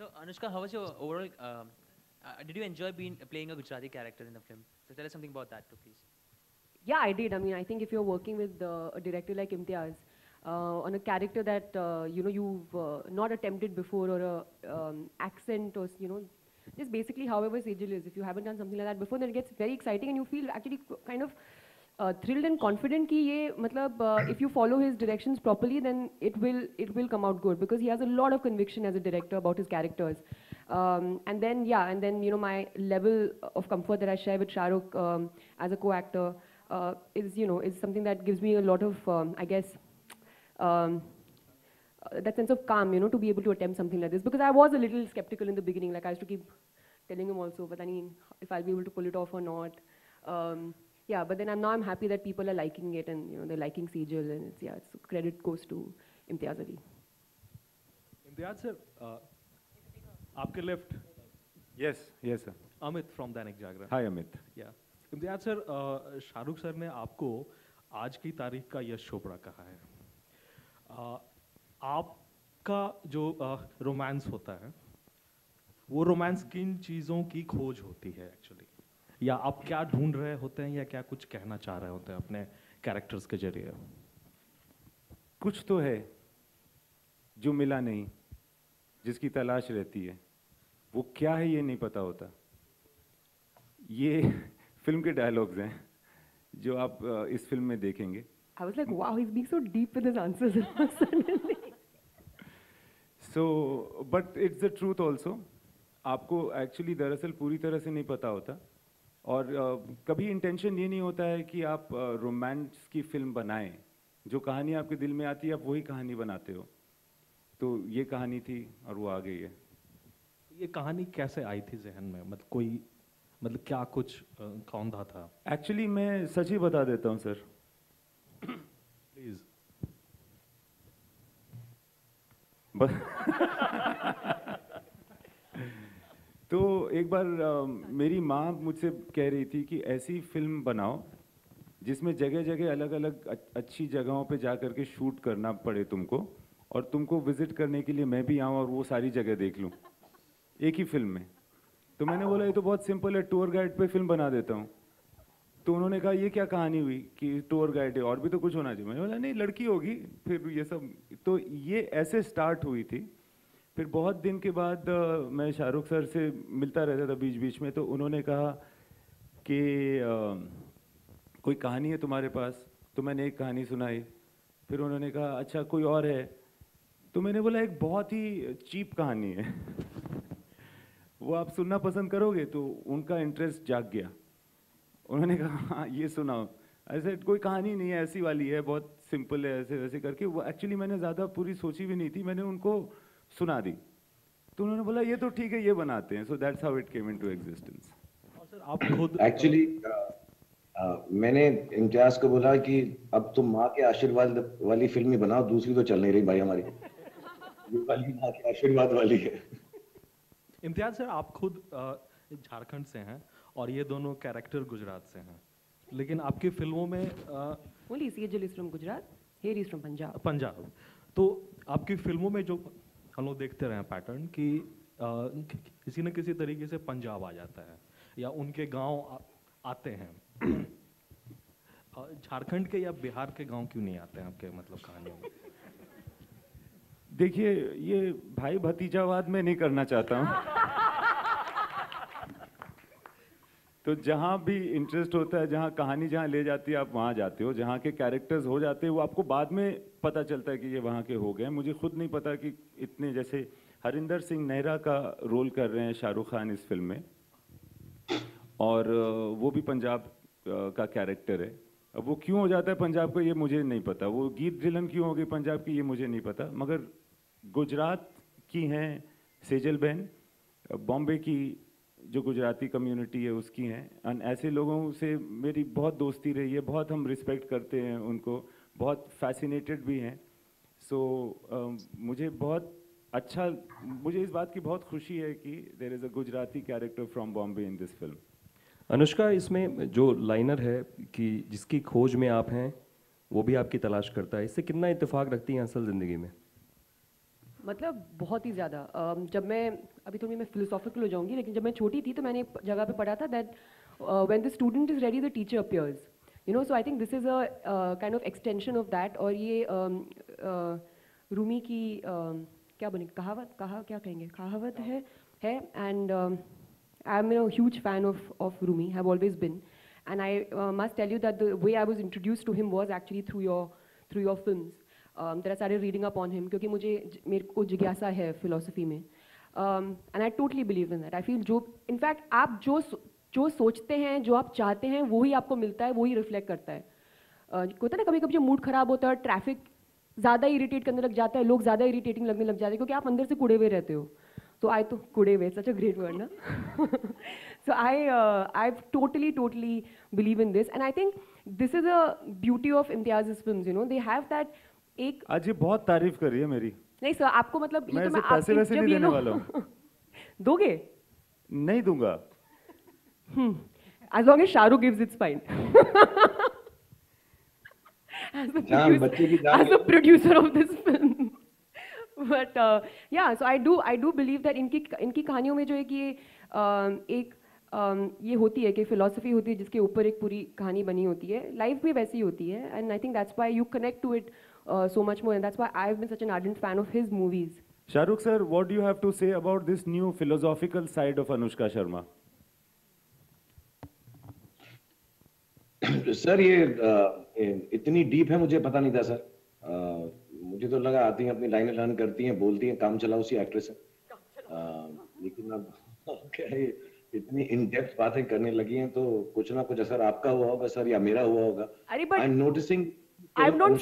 So Anushka, how was your overall? Did you enjoy playing a Gujarati character in the film? So tell us something about that too, please. Yeah, I did. I mean, I think if you're working with a director like Imtiaz on a character that you've not attempted before, or a accent, or just basically however Sejal is. If you haven't done something like that before, then it gets very exciting, and you feel actually kind of thrilled and confident कि ये मतलब if you follow his directions properly, then it will come out good, because he has a lot of conviction as a director about his characters. And then my level of comfort that I share with Shah Rukh as a co-actor is something that gives me a lot of I guess um, that sense of calm, to be able to attempt something like this, because I was a little skeptical in the beginning. Like, I used to keep telling him also, but I mean, if I'll be able to pull it off or not. Yeah, but then I'm happy that people are liking it, and they're liking Sejal, and it's credit goes to Imtiaz Ali. Imtiaz sir, आपके left Yes, yes, sir. Amit from Dainik Jagran. Hi, Amit. या Imtiaz sir, Shahrukh sir ने आपको आज की तारीख का यश चोपड़ा कहा है. आपका जो रोमांस होता है, वो रोमांस किन चीज़ों की खोज होती है एक्चुअली, या आप क्या ढूंढ रहे होते हैं, या क्या कुछ कहना चाह रहे होते हैं अपने कैरेक्टर्स के जरिए? कुछ तो है जो मिला नहीं, जिसकी तलाश रहती है. वो क्या है ये नहीं पता होता. ये फिल्म के डायलॉग्स हैं जो आप इस फिल्म में देखेंगे. I was like, wow, he's being so deep with his answers suddenly. So, but it's the truth also. आपको एक्चुअली दरअसल पूरी तरह से नहीं पता होता, और कभी इंटेंशन ये नहीं होता है कि आप रोमांस की फिल्म बनाएं. जो कहानी आपके दिल में आती है आप वही कहानी बनाते हो. तो ये कहानी थी और वो आ गई है. ये कहानी कैसे आई थी जहन में? मतलब क्या कुछ कौंधा था? एक्चुअली मैं सच ही बता देता हूँ सर. प्लीज. तो एक बार मेरी माँ मुझसे कह रही थी कि ऐसी फिल्म बनाओ जिसमें जगह जगह अलग अलग अच्छी जगहों पे जा कर के शूट करना पड़े तुमको, और तुमको विजिट करने के लिए मैं भी आऊँ और वो सारी जगह देख लूँ एक ही फिल्म में. तो मैंने बोला ये तो बहुत सिंपल है, टूर गाइड पे फिल्म बना देता हूँ. तो उन्होंने कहा ये क्या कहानी हुई कि टूर गाइड है, और भी तो कुछ होना चाहिए. मैंने बोला नहीं, लड़की होगी फिर ये सब. तो ये ऐसे स्टार्ट हुई थी. फिर बहुत दिन के बाद मैं शाहरुख सर से मिलता रहता था बीच बीच में. तो उन्होंने कहा कि कोई कहानी है तुम्हारे पास? तो मैंने एक कहानी सुनाई. फिर उन्होंने कहा अच्छा कोई और है? तो मैंने बोला एक बहुत ही चीप कहानी है वो आप सुनना पसंद करोगे? तो उनका इंटरेस्ट जाग गया. उन्होंने कहा हाँ ये सुनाओ. ऐसे कोई कहानी नहीं है, ऐसी वाली है, बहुत सिंपल है, ऐसे वैसे करके. वो एक्चुअली मैंने ज़्यादा पूरी सोची भी नहीं थी, मैंने उनको सुना दी. तो उन्होंने बोला ये तो ठीक है, ये बनाते हैं. So that's how it came into existence. और सर आप खुद एक्चुअली मैंने इम्तियाज को बोला कि अब तुम माँ के आशीर्वाद वाली फिल्म ही बनाओ, दूसरी तो चल नहीं रही भाई हमारी. ये वाली माँ के आशीर्वाद वाली है. इम्तियाज सर, आप खुद झारखंड से हैं और ये दोनों कैरेक्टर गुजरात से हैं, लेकिन आपकी फिल्मों में Only Sejal is from Gujarat, here he is from Punjab. Punjab. तो आपकी फिल्मों में जो हम लोग देखते रहे हैं पैटर्न कि किसी न किसी तरीके से पंजाब आ जाता है या उनके गांव आते हैं. झारखंड के या बिहार के गांव क्यों नहीं आते हैं आपके मतलब कहानियों में? देखिए ये भाई भतीजावाद में नहीं करना चाहता हूँ. तो जहाँ भी इंटरेस्ट होता है, जहाँ कहानी जहाँ ले जाती है आप वहाँ जाते हो. जहाँ के कैरेक्टर्स हो जाते हैं वो आपको बाद में पता चलता है कि ये वहाँ के हो गए. मुझे खुद नहीं पता कि इतने, जैसे हरिंदर सिंह नेहरा का रोल कर रहे हैं शाहरुख खान इस फिल्म में, और वो भी पंजाब का कैरेक्टर है. अब वो क्यों हो जाता है पंजाब का ये मुझे नहीं पता. वो गीत ड्रिलन क्यों हो गई पंजाब की ये मुझे नहीं पता. मगर गुजरात की हैं सेजल बहन, बॉम्बे की जो गुजराती कम्युनिटी है उसकी हैं. और ऐसे लोगों से मेरी बहुत दोस्ती रही है, बहुत हम रिस्पेक्ट करते हैं उनको, बहुत फैसिनेटेड भी हैं. सो मुझे बहुत अच्छा, मुझे इस बात की बहुत खुशी है कि there is a Gujarati character from Bombay in this film. Anushka, इसमें जो लाइनर है कि जिसकी खोज में आप हैं वो भी आपकी तलाश करता है, इससे कितना इत्तेफाक रखती हैं असल ज़िंदगी में? मतलब बहुत ही ज़्यादा जब मैं अभी थोड़ी मैं फिलोसॉफिकल हो जाऊंगी, लेकिन जब मैं छोटी थी तो मैंने एक जगह पे पढ़ा था that when the student is ready the teacher appears, you know. So I think this is a kind of extension of that. और ये रूमी की क्या बनी कहावत, क्या कहेंगे, कहावत है. And I am a huge fan of Rumi, have always been. And I must tell you that the way I was introduced to him was actually through your films. That I started reading up on him क्योंकि मेरे को जिज्ञासा है philosophy में. And I totally believe in that. I feel in fact आप जो सोचते हैं, जो आप चाहते हैं, वो ही आपको मिलता है, वो ही रिफ्लेक्ट करता है. होता है ना कभी-कभी जो मूड खराब होता है, ट्रैफिक ज़्यादा इरिटेट करने लग जाता है, लोग ज़्यादा इरिटेटिंग लगने लग जाते हैं क्योंकि आप अंदर से कुड़े हुए रहते हो. So I to kude way, such a great word, na? So I totally believe in this, and I think this is a beauty of Imtiaz's films. You know, they have that एक. आज ये बहुत तारीफ कर रही है मेरी. नहीं सर, आपको मतलब मैं ये तो ऐसे पैसे वैसे नहीं देने वाला हूँ. दोगे? नहीं दूंगा. As long as Shahrukh gives, it's fine. As the producer of this film. But yeah, so I do believe that इनकी कहानियों में जो है कि एक ये होती है कि फिलोसफी होती है जिसके ऊपर एक पूरी कहानी बनी होती है. लाइफ भी वैसी होती है, and I think that's why you connect to it so much more, and that's why I've been such an ardent fan of his movies. Shahrukh sir, what do you have to say about this new philosophical side of Anushka Sharma? Sir ये इतनी deep है, मुझे पता नहीं था sir. मुझे तो लगा आती हैं अपनी लाइनें लर्न करती हैं, बोलती हैं, काम चलाओ सी एक्ट्रेस है. लेकिन अब क्या है, इतनी इन डेप्थ बातें करने लगी हैं तो कुछ ना कुछ असर आपका हुआ होगा सर, या मेरा हुआ होगा. I am noticing. I'm not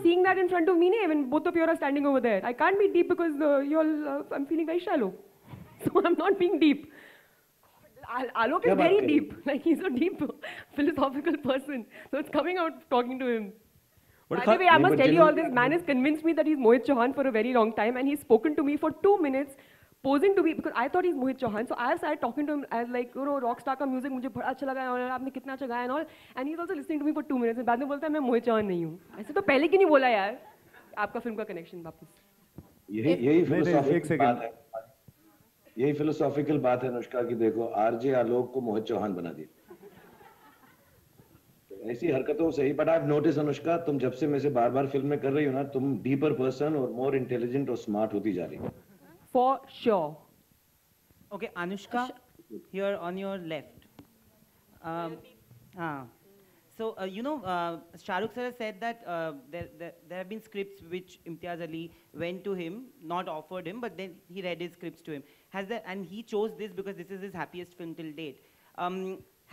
seeing that in front of me. When both of you are standing over there, I can't be deep because I'm feeling very shallow. So I'm not being deep. Alok is very deep. Like he's a deep philosophical person. So it's coming out talking to him. By the way, I must tell you all this. Man has convinced me that he's Mohit Chauhan for a very long time, and he's spoken to me for 2 minutes, posing to me because I thought he's Mohit Chauhan. So I started talking to him as like, you know, rockstar का music मुझे बड़ा अच्छा लगा और आपने कितना अच्छा गाया and all. And he's also listening to me for 2 minutes. बाद में बोलता है मैं मोहित चौहान नहीं हूँ. ऐसे तो पहले क्यों नहीं बोला यार? आपका फिल्म का कनेक्शन वापस. यही फिलोसॉफिकल बात है अनुष्का की. देखो आरजे आलोक को मोहित चौहान बना दिया. ऐसी हरकतों से ही. But I have notice Anushka, तुम जब से मेरे से बार-बार फिल्म में कर रही हो ना, तुम डीपर पर्सन और मोर इंटेलिजेंट और स्मार्ट होती जा रही हो. For sure. Okay, Anushka, here on your left. So you know, Shah Rukh sir has said that there have been scripts which Imtiaz Ali went to him, not offered him, but then he read his scripts to him. And he chose this because this is his happiest film till date.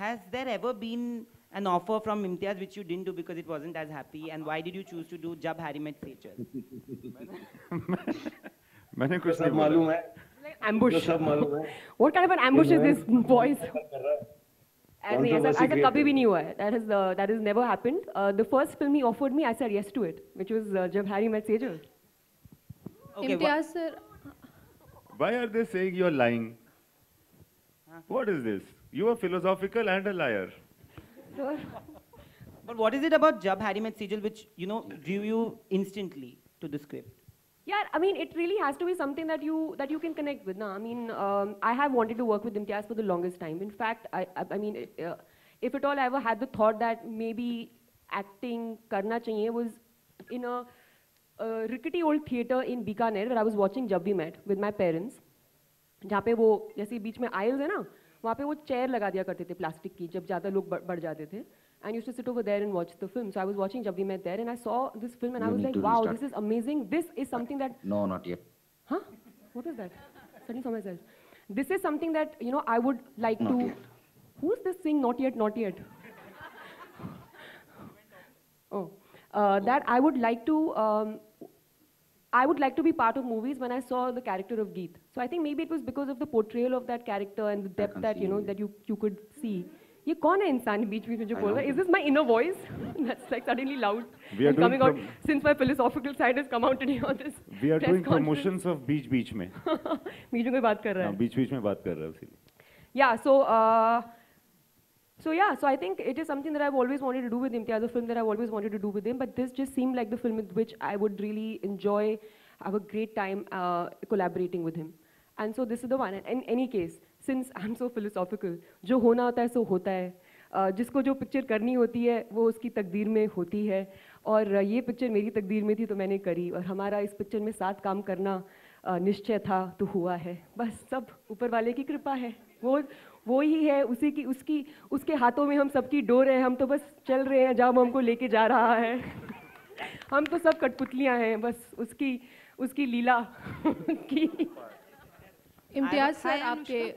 Has there ever been an offer from Imtiaz which you didn't do because it wasn't as happy, and why did you choose to do Jab Harry Met Sejal? मैंने कुछ नहीं मालूम है. Ambush. सब मालूम है. What kind of an ambush is this, boys? ऐसा कभी भी नहीं हुआ है. That has never happened. The first film he offered me, I said yes to it, which was Jab Harry Met Sejal. Okay, Imtiaz sir. Why are they saying you're lying? What is this? You are philosophical and a liar. Sure. but what is it about Jab Harry Met Sejal which, you know, drew you instantly to the script? Yeah, I mean, it really has to be something that you can connect with. I mean, I have wanted to work with Imtiaz for the longest time. In fact, I mean, if at all I ever had the thought that maybe acting karna chahiye was in a rickety old theater in Bikaner where I was watching Jab We Met with my parents. जहाँ पे वो जैसे बीच में aisles है ना, वहाँ पे वो chair लगा दिया करते थे प्लास्टिक की जब ज़्यादा लोग बढ़ जाते थे. And used to sit over there and watch the film. So I was watching Jab We Met there, and I saw this film, and I was like, "Wow, this is amazing! This is something that." No, not yet. Huh? What was that? Studying for myself. This is something that I would like Not to. yet. Who's this saying not yet, not yet? Oh, that I would like to. I would like to be part of movies when I saw the character of Geet. So I think maybe it was because of the portrayal of that character and the depth that that you could see. ये कौन है इंसान बीच में जो बोल रहा है? Is this my inner voice? That's like suddenly loud and coming out since my philosophical side has come out today on this. We are doing promotions of बीच में. बीच में कोई बात कर रहा है. बीच में बात कर रहा है उसी. Yeah, so I think it is something that I've always wanted to do with Imtiaz, a film that I've always wanted to do with him, but this just seemed like the film with which I would really enjoy I have a great time collaborating with him. And so this is the one. And in any case, since I'm so philosophical, जो होना होता है सो होता है. जिसको जो picture करनी होती है वो उसकी तकदीर में होती है, और ये पिक्चर मेरी तकदीर में थी तो मैंने करी, और हमारा इस पिक्चर में साथ काम करना निश्चय था तो हुआ है. बस सब ऊपर वाले की कृपा है, वो ही है, उसके हाथों में हम सबकी डोर है. हम तो बस चल रहे हैं जहाँ वो हमको लेके जा रहा है. हम तो सब कठपुतलियाँ हैं, बस उसकी लीला की. इम्तियाज सर, आपके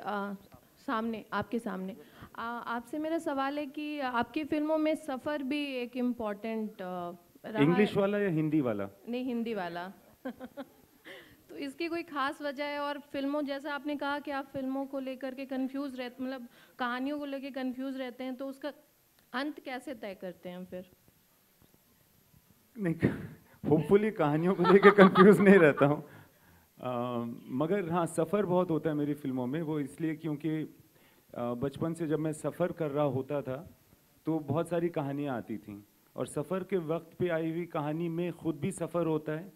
सामने आपसे मेरा सवाल है कि आपकी फिल्मों में सफ़र भी एक इम्पॉर्टेंट रहा इंग्लिश है. वाला या हिंदी वाला? नहीं, हिंदी वाला. तो इसकी कोई खास वजह है? और फिल्मों, जैसा आपने कहा कि आप फिल्मों को लेकर के कंफ्यूज रहते, मतलब कहानियों को लेकर कंफ्यूज रहते हैं, तो उसका अंत कैसे तय करते हैं फिर? नहीं, होपफुली कहानियों को लेकर कंफ्यूज नहीं रहता हूँ. मगर हाँ, सफ़र बहुत होता है मेरी फिल्मों में. वो इसलिए क्योंकि बचपन से जब मैं सफ़र कर रहा होता था तो बहुत सारी कहानियाँ आती थीं, और सफ़र के वक्त पे आई हुई कहानी में ख़ुद भी सफ़र होता है.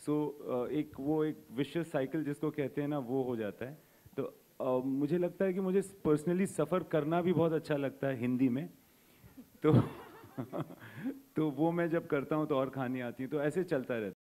सो एक विशियस साइकिल जिसको कहते हैं ना, वो हो जाता है. तो मुझे लगता है कि मुझे पर्सनली सफ़र करना भी बहुत अच्छा लगता है हिंदी में. तो तो वो मैं जब करता हूँ तो और कहानी आती है, तो ऐसे चलता रहता है.